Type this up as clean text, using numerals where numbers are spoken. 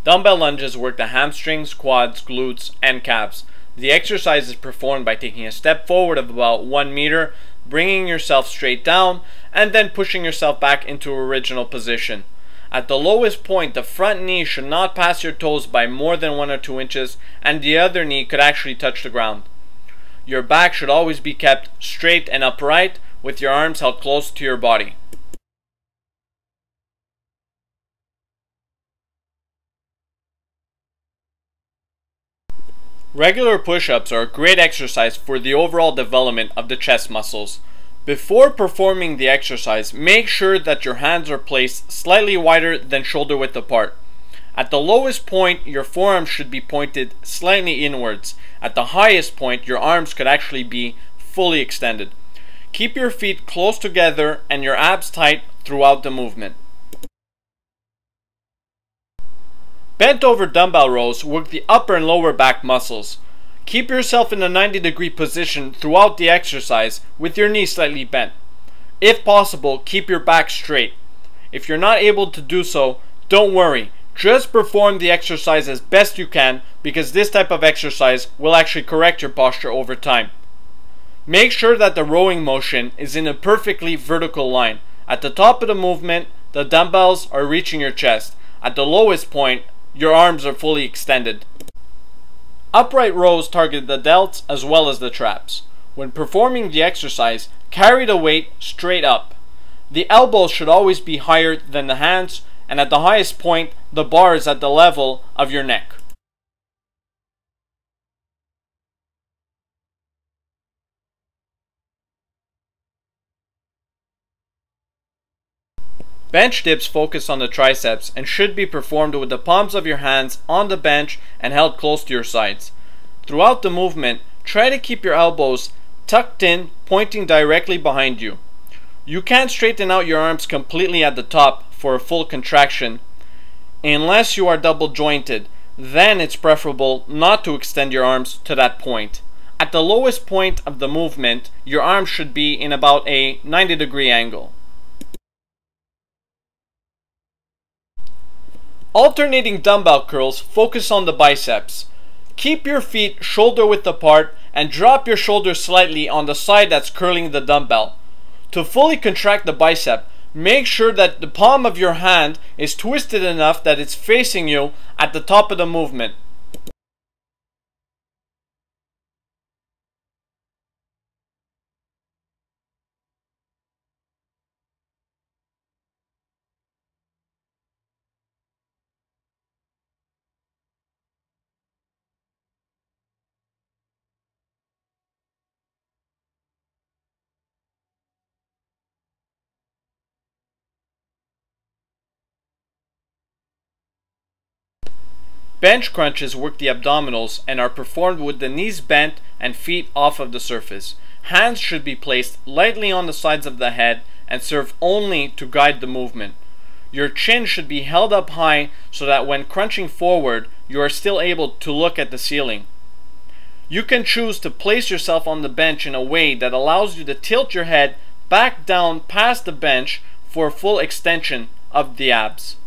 Dumbbell lunges work the hamstrings, quads, glutes, and calves. The exercise is performed by taking a step forward of about 1 meter, bringing yourself straight down, and then pushing yourself back into original position. At the lowest point, the front knee should not pass your toes by more than 1 or 2 inches, and the other knee could actually touch the ground. Your back should always be kept straight and upright, with your arms held close to your body. Regular push-ups are a great exercise for the overall development of the chest muscles. Before performing the exercise, make sure that your hands are placed slightly wider than shoulder width apart. At the lowest point, your forearms should be pointed slightly inwards. At the highest point, your arms could actually be fully extended. Keep your feet close together and your abs tight throughout the movement. Bent over dumbbell rows work the upper and lower back muscles. Keep yourself in a 90-degree position throughout the exercise with your knees slightly bent. If possible, keep your back straight. If you're not able to do so, don't worry. Just perform the exercise as best you can, because this type of exercise will actually correct your posture over time. Make sure that the rowing motion is in a perfectly vertical line. At the top of the movement, the dumbbells are reaching your chest. At the lowest point, your arms are fully extended. Upright rows target the delts as well as the traps. When performing the exercise, carry the weight straight up. The elbows should always be higher than the hands, and at the highest point, the bar is at the level of your neck. Bench dips focus on the triceps and should be performed with the palms of your hands on the bench and held close to your sides. Throughout the movement, try to keep your elbows tucked in, pointing directly behind you. You can't straighten out your arms completely at the top for a full contraction unless you are double jointed. Then it's preferable not to extend your arms to that point. At the lowest point of the movement, your arms should be in about a 90-degree angle. Alternating dumbbell curls focus on the biceps. Keep your feet shoulder width apart and drop your shoulders slightly on the side that's curling the dumbbell. To fully contract the bicep, make sure that the palm of your hand is twisted enough that it's facing you at the top of the movement. Bench crunches work the abdominals and are performed with the knees bent and feet off of the surface. Hands should be placed lightly on the sides of the head and serve only to guide the movement. Your chin should be held up high so that when crunching forward, you are still able to look at the ceiling. You can choose to place yourself on the bench in a way that allows you to tilt your head back down past the bench for a full extension of the abs.